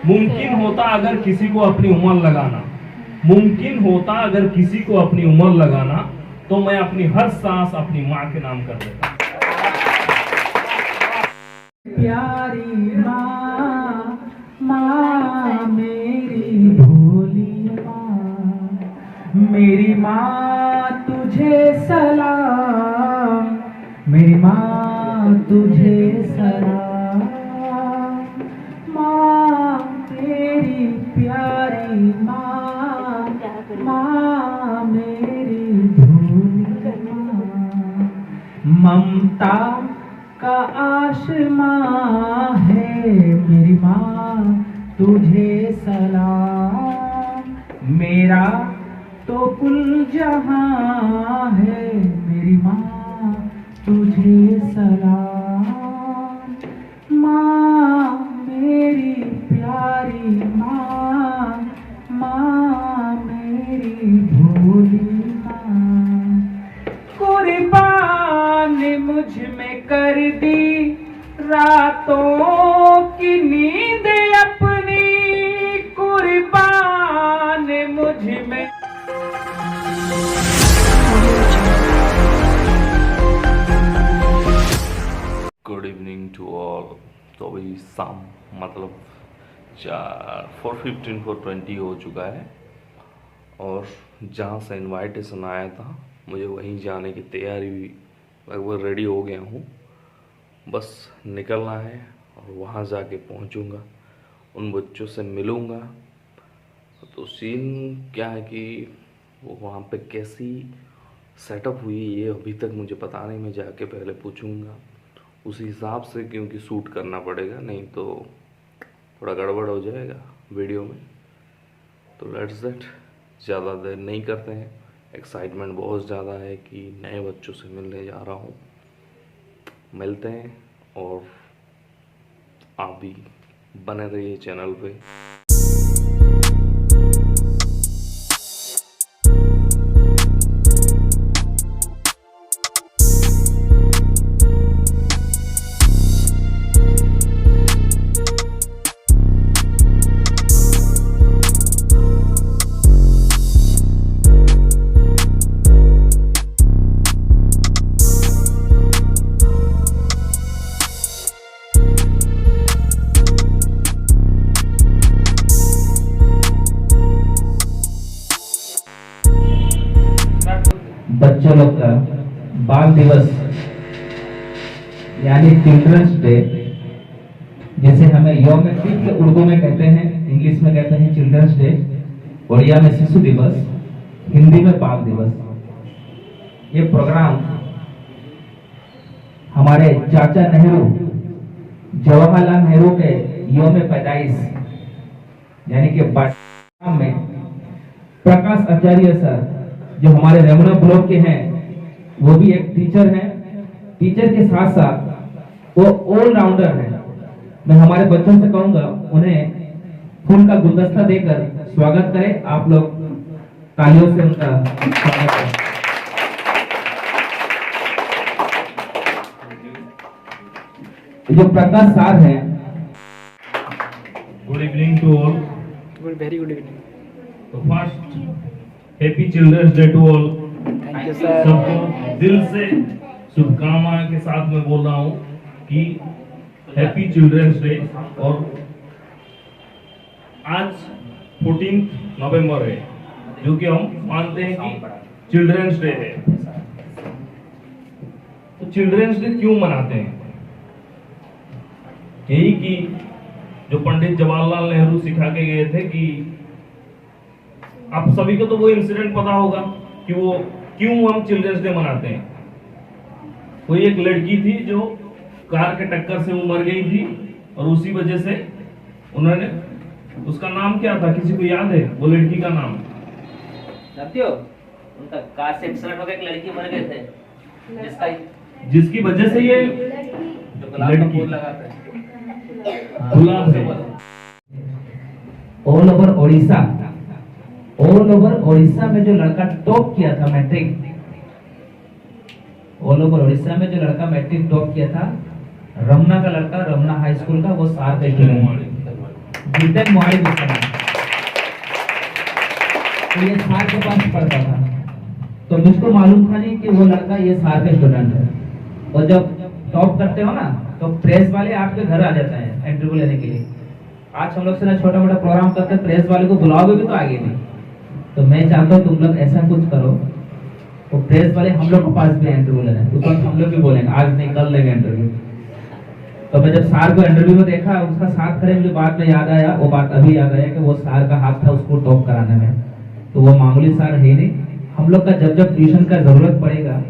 मुमकिन होता अगर किसी को अपनी उम्र लगाना, मुमकिन होता अगर किसी को अपनी उम्र लगाना, तो मैं अपनी हर सांस अपनी माँ के नाम कर देता। प्यारी माँ, माँ मेरी भोली माँ, मेरी माँ तुझे सलाम, मेरी माँ तुझे सलाम। माँ तेरी प्यारी माँ, माँ मेरी भोली माँ, ममता का आसमां है मेरी माँ तुझे सलाम, मेरा तो कुल जहां है मेरी माँ तुझे सलाम। माँ मेरी प्यारी माँ, माँ मेरी भोली माँ, कुर्बान मुझ में कर दी रातों की नींद अपनी, कुर्बान मुझ में। Good evening to all. तो अभी शाम मतलब 4:15 4:20 हो चुका है और जहाँ से इनवाइटेशन आया था मुझे वहीं जाने की तैयारी भी लगभग रेडी हो गया हूँ। बस निकलना है और वहाँ जाके पहुँचूँगा, उन बच्चों से मिलूँगा। तो सीन क्या है कि वो वहाँ पे कैसी सेटअप हुई ये अभी तक मुझे पता नहीं, मैं जाके पहले पूछूँगा उसी हिसाब से, क्योंकि शूट करना पड़ेगा, नहीं तो थोड़ा गड़बड़ हो जाएगा वीडियो में। तो लेट्स दैट, ज़्यादा देर नहीं करते हैं, एक्साइटमेंट बहुत ज़्यादा है कि नए बच्चों से मिलने जा रहा हूँ। मिलते हैं और आप भी बने रहिए चैनल पे। बच्चों लोग का बाल दिवस यानी चिल्ड्रंस डे, जैसे हमें यौम के उर्दू में कहते हैं, इंग्लिश में कहते हैं चिल्ड्रंस डे, उड़िया में शिशु दिवस, हिंदी में बाल दिवस। ये प्रोग्राम हमारे चाचा नेहरू, जवाहरलाल नेहरू के यौम पैदाइश यानी कि बाल में प्रकाश आचार्य सर जो हमारे रेमुना ब्लॉक के हैं, वो भी एक टीचर हैं। टीचर के साथ साथ वो ऑल राउंडर हैं। मैं हमारे बच्चों से कहूंगा उन्हें फूल का गुलदस्ता देकर स्वागत करें। आप लोग तालियों से उनका स्वागत करें। जो प्रकाश सर हैं, good evening to all. Very good evening. तो first happy children's day to all. Thank you sir. सबको दिल से शुभकामनाएं के साथ मैं बोल रहा हूँ कि हैप्पी चिल्ड्रंस डे। और आज 14 नवंबर है, जो कि हम मानते हैं कि चिल्ड्रंस डे है। तो चिल्ड्रंस डे क्यों मनाते हैं? यही कि जो पंडित जवाहरलाल नेहरू सिखा के गए थे कि आप सभी को तो वो इंसिडेंट पता होगा कि वो क्यों हम चिल्ड्रंस डे मनाते हैं। कोई एक लड़की थी जो कार के टक्कर से वो मर गई थी और उसी वजह से उन्होंने, उसका नाम क्या था, किसी को याद है वो लड़की का नाम? जानते हो, उनका कार से एक्सीडेंट हो गया, एक लड़की मर गए थे, जिसकी वजह से ये जो गुलाब का फूल लगाते हैं, गुलाब है। All over Odisha, all over Odisha में जो लड़का टॉप किया था मैट्रिक, ऑल ओवर ओडिशा में जो लड़का मैट्रिक टॉप किया था, रमना का लड़का, रमना हाई स्कूल का, वो सार का स्टूडेंट। जिद्दन मुआरिफ इस्लाम। तो ये सार के पास पढ़ता था, तो मुझको मालूम था नहीं कि वो लड़का ये सार का स्टूडेंट है। और जब टॉप करते हो ना तो प्रेस वाले आपके घर आ जाते हैं इंटरव्यू लेने के लिए। आज हम लोग से ना छोटा मोटा प्रोग्राम करते हैं, प्रेस वाले को बुलाओगे भी तो आगे नहीं। तो मैं चाहता हूँ तुम लोग ऐसा कुछ करो, तो प्रेस वाले हम लोग के पास भी इंटरव्यू लेना, उस वक्त हम लोग भी बोलेंगे आज नहीं कल लेंगे इंटरव्यू। तो मैं जब सार को इंटरव्यू में देखा, उसका साथ खड़े, मुझे बाद में याद आया, वो बात अभी याद आया कि वो सार का हाथ था उसको टॉप कराने में। तो वो मामूली सार है नहीं। हम लोग का जब जब ट्यूशन का जरूरत पड़ेगा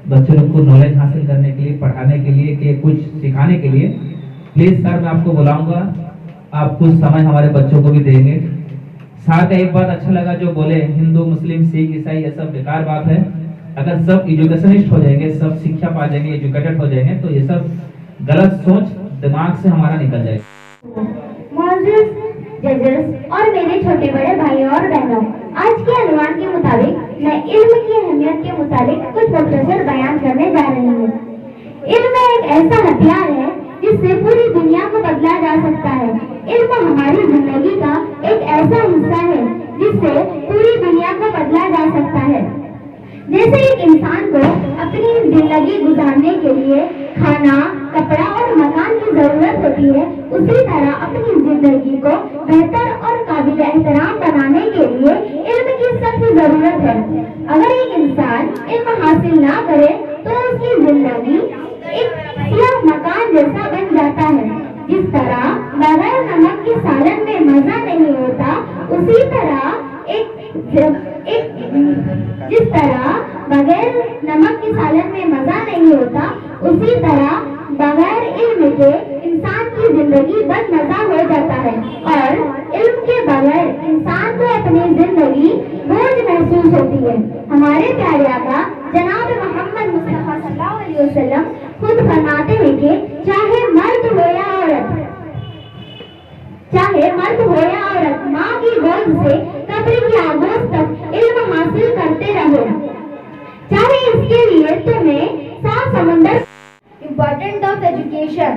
बच्चों लोग को नॉलेज हासिल करने के लिए, पढ़ाने के लिए, कि कुछ सिखाने के लिए, प्लीज सर मैं आपको बुलाऊंगा, आप कुछ समय हमारे बच्चों को भी देंगे। सार का एक बात अच्छा लगा जो बोले, हिंदू मुस्लिम सिख ईसाई ये सब बेकार बात है। अगर सब एजुकेशनिस्ट हो जाएंगे, सब शिक्षा पा जाएंगे, एजुकेटेड हो जाएंगे, तो ये सब गलत सोच दिमाग से हमारा निकल जाएगा। मौजूद जजेस और मेरे छोटे बड़े भाइयों और बहनों, आज के अनुमान के मुताबिक मैं इल्म की अहमियत के मुताबिक कुछ मुख्तसर बयान करने जा रही हूँ। इल्म एक ऐसा हथियार है जिससे पूरी दुनिया को बदला जा सकता है। इल्म हमारी जिंदगी का एक ऐसा हिस्सा है जिससे पूरी दुनिया को बदला जा सकता है। जैसे एक इंसान को अपनी जिंदगी गुजारने के लिए खाना, कपड़ा और मकान की जरूरत होती है, उसी तरह अपनी जिंदगी को बेहतर और काबिल एहतराम बनाने के लिए इल्म की सख्त जरूरत है। अगर एक इंसान इल्म हासिल ना करे तो उसकी जिंदगी एक सियाह मकान जैसा बन जाता है। जिस तरह बगैर नमक के सालन में मजा नहीं होता, उसी तरह जिस तरह बगैर नमक के सालन में मजा नहीं होता, उसी तरह बगैर इल्म के इंसान की जिंदगी बदमजा हो जाता है। और इल्म के बगैर इंसान को अपनी जिंदगी बोझ महसूस होती है। हमारे प्यारे आका जनाब मोहम्मद मुस्तफा सल्लल्लाहु अलैहि वसल्लम खुद फरमाते हैं कि चाहे मर्द हो या औरत, माँ की गोद से कब्र की आगोश तक इल्म हासिल करते रहो, चाहे इसके लिए तुम्हें 7 समुंदर। Importance of education.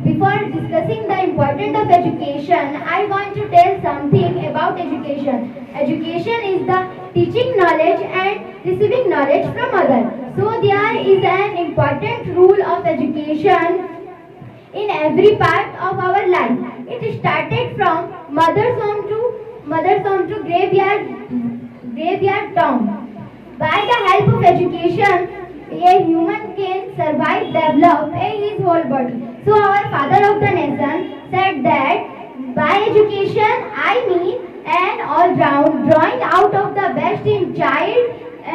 Before discussing the importance of education, I want to tell something about education. Education is the teaching knowledge and receiving knowledge from others. So there is an important rule of education in every part of our life. It started from mother's home to graveyard tomb. By the help of education, a human can survive, develop his whole body. So our father of the nation said that by education I mean an all-round drawing out of the best in child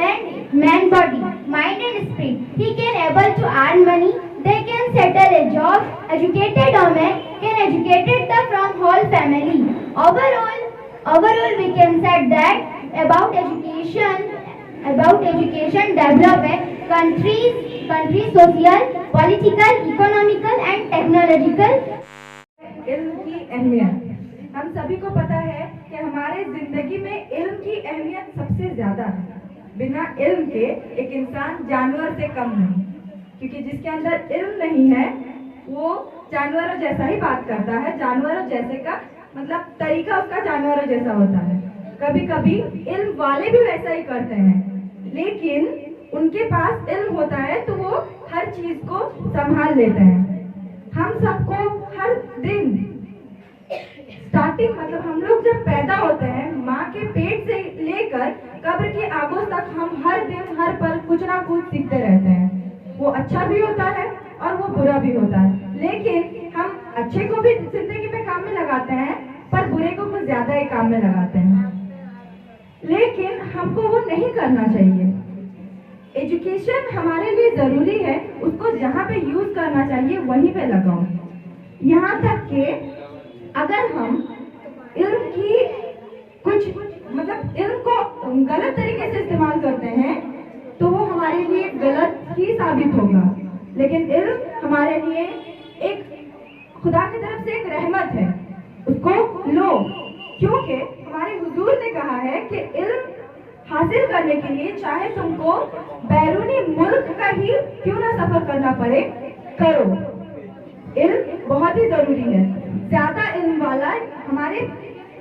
and man body, mind and spirit. He can able to earn money, they can settle a job, educated women can educated the from whole family. Overall we can say that about education development countries social, political, economical and technological. इल्म की अहमियत हम सभी को पता है कि हमारे जिंदगी में इल्म की अहमियत सबसे ज्यादा है। बिना इल्म के एक इंसान जानवर से कम नहीं, क्योंकि जिसके अंदर इल्म नहीं है वो जानवरों जैसा ही बात करता है। जानवरों जैसे का मतलब तरीका उसका जानवरों जैसा होता है। कभी कभी इल्म वाले भी वैसा ही करते हैं, लेकिन उनके पास इल्म होता है तो वो हर चीज को संभाल लेते हैं। हम सबको हर दिन स्टार्टिंग मतलब हम लोग जब पैदा होते हैं माँ के पेट से लेकर कब्र की आगोश तक हम हर दिन हर पल कुछ ना कुछ सीखते रहते हैं। वो अच्छा भी होता है और वो बुरा भी होता है, लेकिन हम अच्छे को भी जिंदगी में काम में लगाते हैं पर बुरे को कुछ ज्यादा ही काम में लगाते हैं। लेकिन हमको वो नहीं करना चाहिए। एजुकेशन हमारे लिए जरूरी है, उसको जहाँ पे यूज करना चाहिए वहीं पे लगाओ। यहाँ तक कि अगर हम इल्म की कुछ मतलब इल्म को गलत तरीके से इस्तेमाल करते हैं तो वो हमारे लिए गलत ही साबित होगा, लेकिन इल्म हमारे लिए एक खुदा की तरफ से एक रहमत है, उसको लो। क्योंकि हमारे हुजूर ने कहा है कि इल्म हासिल करने के लिए चाहे तुमको बैरूनी मुल्क का ही क्यों ना सफर करना पड़े, करो। इल्म बहुत ही जरूरी है। ज्यादा इल्म वाला हमारे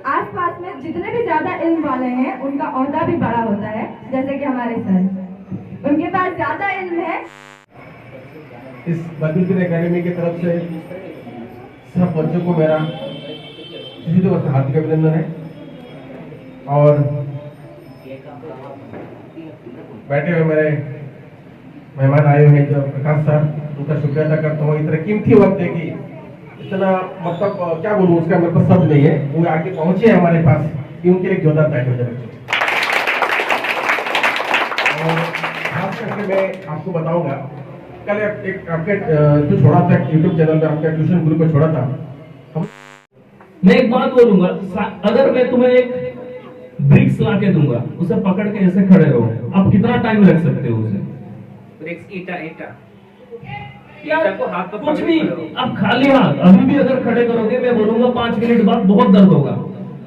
आसपास में जितने भी ज्यादा इल्म वाले हैं उनका ओहदा भी बड़ा होता है, जैसे कि हमारे सर, उनके पास ज्यादा इल्म है। इस बदरुद्दीन एकेडमी की तरफ से सब बच्चों को मेरा किसी तरह से हार्दिक अभिनंदन है। और बैठे हुए मेरे मेहमान आए हुए हैं जो प्रकाश सर, उनका शुक्रिया अदा करता हूँ। इतना कीमती वक्त है कि इतना मतलब क्या बोलूँ, उसका मेरे पास शब्द नहीं है। वो आगे पहुंचे हैं हमारे पास, कि उनके लिए जोरदार ताली हो जाए। और खास करके मैं आपको बताऊंगा, कल एक आपके जो छोड़ा था यूट्यूब चैनल पे, आपके ट्यूशन ग्रुप पे छोड़ा था। मैं एक बात बोलूंगा, अगर मैं तुम्हें एक ब्रिक्स ला के दूंगा, उसे पकड़ के ऐसे खड़े रहो, आप कितना टाइम रख सकते हो उसे? ब्रिक्स ईटा यार को हाथ पर कुछ पकड़ भी, के करो। अब खाली हाथ अभी भी अगर खड़े करोगे, मैं बोलूंगा 5 मिनट बाद बहुत दर्द होगा।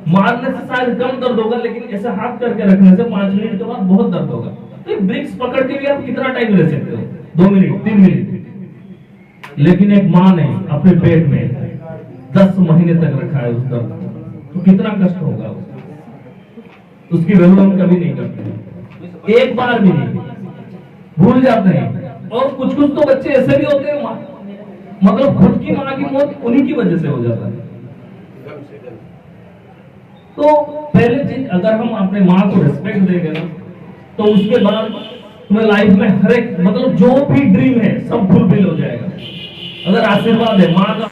मारने से शायद कम दर्द होगा, लेकिन ऐसे हाथ करके रखने से 5 मिनट के बाद बहुत दर्द होगा। तो एक ब्रिक्स पकड़ के भी आप कितना टाइम ले सकते हो? 2 मिनट, 3 मिनट। लेकिन एक माँ ने अपने पेट में 10 महीने तक रखा है उस दर्द को, तो कितना कष्ट होगा उसकी वैल्यू हम कभी नहीं करते, एक बार भी नहीं, भूल जाते हैं। और कुछ तो बच्चे ऐसे भी होते हैं, मतलब खुद की माँ की मौत उन्हीं की वजह से हो जाता है। तो पहले चीज, अगर हम अपने माँ को रिस्पेक्ट देंगे ना, तो उसके बाद तुम्हें लाइफ में हर एक मतलब जो भी ड्रीम है सब फुलफिल हो जाएगा, अगर आशीर्वाद है माँ का।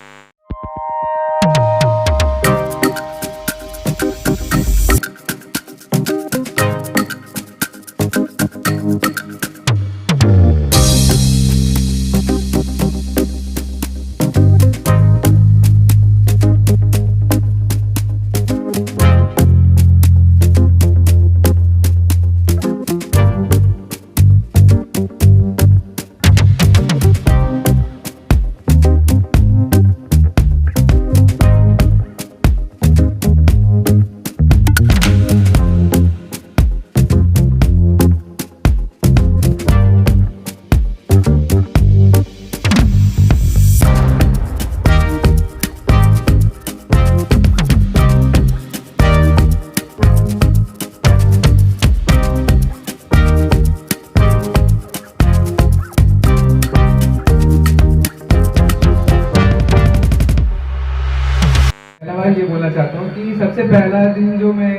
ये बोलना चाहता हूँ कि सबसे पहला दिन जो मैं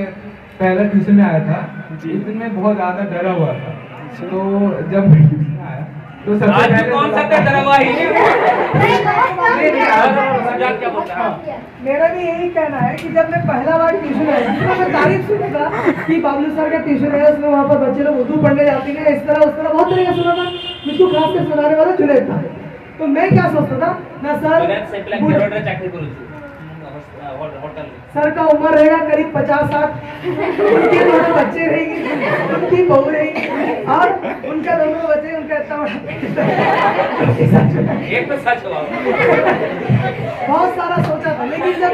पहला ट्यूशन में आया था, उस दिन मैं बहुत ज्यादा डरा हुआ था। तो जब मैं ट्यूशन आया तो सबसे पहले कौन सा डरा हुआ ही मेरा भी यही कहना है कि जब मैं पहला बार ट्यूशन आया तो मैं तारीफ सुना था कि बाबलू सर का ट्यूशन है, उसमें वहाँ पर बच्चे लोग उर्दू पढ़ने जाते हैं, इस तरह उस तरह बहुत तरह का सुना था। मुझको खास कर सुनाने वाला जुनैद था। तो मैं क्या सोचता था ना, सर का उम्र रहेगा करीब 50-60, उनके दोनों बच्चे रहेंगे, उनकी बहू रहेगी और उनका दोनों बच्चे, उनका इतना बड़ा एक तो सच हुआ। बहुत सारा सोचा था। लेकिन जब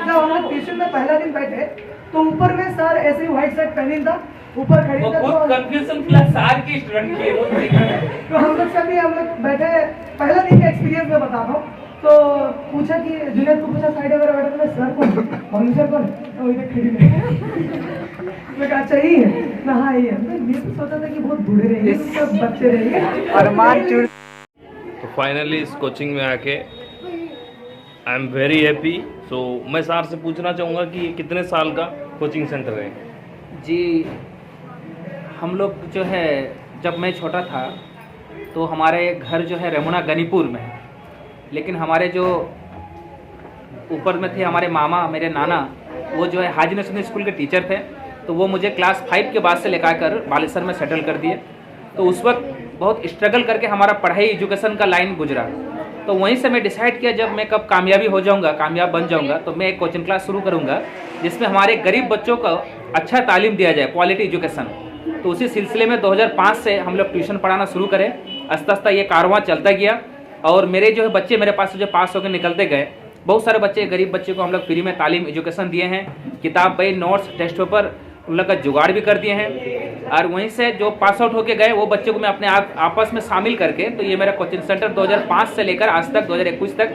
हम लोग ट्यूशन में पहला दिन बैठे तो ऊपर में सर ऐसे ही व्हाइट शर्ट पहनी था, ऊपर खड़ी था, वो कंफ्यूजन क्लास 4 की स्टूडेंट की तो हम लोग बैठे, पहला दिन का एक्सपीरियंस मैं बता रहा हूँ। तो पूछा कि जुनैद को पूछा साइड वगैरह बैठा, तो सर कौन, मम्मी सर कौन, तो इधर खड़ी मैं कहा अच्छा ही है ना, हाँ ही है। मैं तो सोचा था कि बहुत बूढ़े रहेंगे, सब बच्चे रहेंगे। और तो फाइनली इस कोचिंग में आके आई एम वेरी हैप्पी। सो मैं सर से पूछना चाहूँगा कि ये कितने साल का कोचिंग सेंटर है? जी, हम लोग जो है जब मैं छोटा था तो हमारे घर जो है रमुना गनीपुर में है, लेकिन हमारे जो ऊपर में थे हमारे मामा, मेरे नाना, वो जो है हाजी नेशनल स्कूल के टीचर थे। तो वो मुझे क्लास 5 के बाद से लेकर कर बालेश्वर में सेटल कर दिए। तो उस वक्त बहुत स्ट्रगल करके हमारा पढ़ाई एजुकेशन का लाइन गुजरा। तो वहीं से मैं डिसाइड किया जब मैं कब कामयाबी हो जाऊंगा, कामयाब बन जाऊंगा, तो मैं एक कोचिंग क्लास शुरू करूंगा जिसमें हमारे गरीब बच्चों को अच्छा तालीम दिया जाए, क्वालिटी एजुकेशन। तो उसी सिलसिले में 2005 से हम लोग ट्यूशन पढ़ाना शुरू करें। आस्ता आस्ता ये कारवां चलता गया और मेरे जो है बच्चे मेरे पास से जो पास होकर निकलते गए, बहुत सारे बच्चे, गरीब बच्चे को हम लोग फ्री में तालीम एजुकेशन दिए हैं, किताब बही, नोट्स, टेस्ट पेपर उन लोग का जुगाड़ भी कर दिए हैं। और वहीं से जो पास आउट होके गए वो बच्चों को मैं अपने आपस में शामिल करके, तो ये मेरा कोचिंग सेंटर 2005 से लेकर आज तक 2021 तक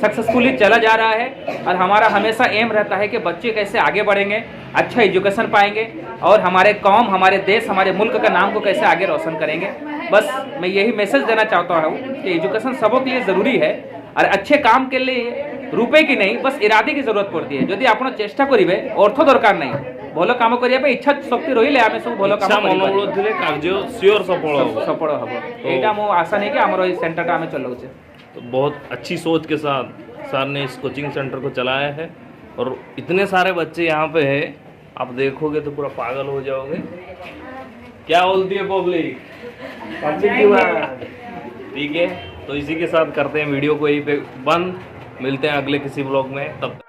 सक्सेसफुली चला जा रहा है और हमारा हमेशा एम रहता है कि बच्चे कैसे आगे बढ़ेंगे, अच्छा एजुकेशन पाएंगे और हमारे कौम, हमारे देश, हमारे मुल्क का नाम को कैसे आगे रोशन करेंगे। बस मैं यही मैसेज देना चाहता हूँ कि एजुकेशन सबों के लिए ज़रूरी है और अच्छे काम के लिए रुपए की नहीं, बस इरादे की जरूरत पड़ती है। यदि आपण चेष्टा करिवे, अर्थ दरकार नहीं, भल काम करिया पे इच्छा शक्ति रहिले आमे सब भल काम इच्छा मनोबल थिले कार्य सियोर सफल हो सफल हबो। एटा मो आशा नहीं कि हमरो ई सेंटर आमे चलाउछे। तो बहुत अच्छी सोच के साथ सर ने इस कोचिंग सेंटर को चलाया है और इतने सारे बच्चे यहाँ पे है, आप देखोगे तो पूरा पागल हो जाओगे। क्या बोलती है पब्लिक? ठीक है, तो इसी के साथ करते हैं वीडियो को यहीं पे बंद। मिलते हैं अगले किसी ब्लॉग में, तब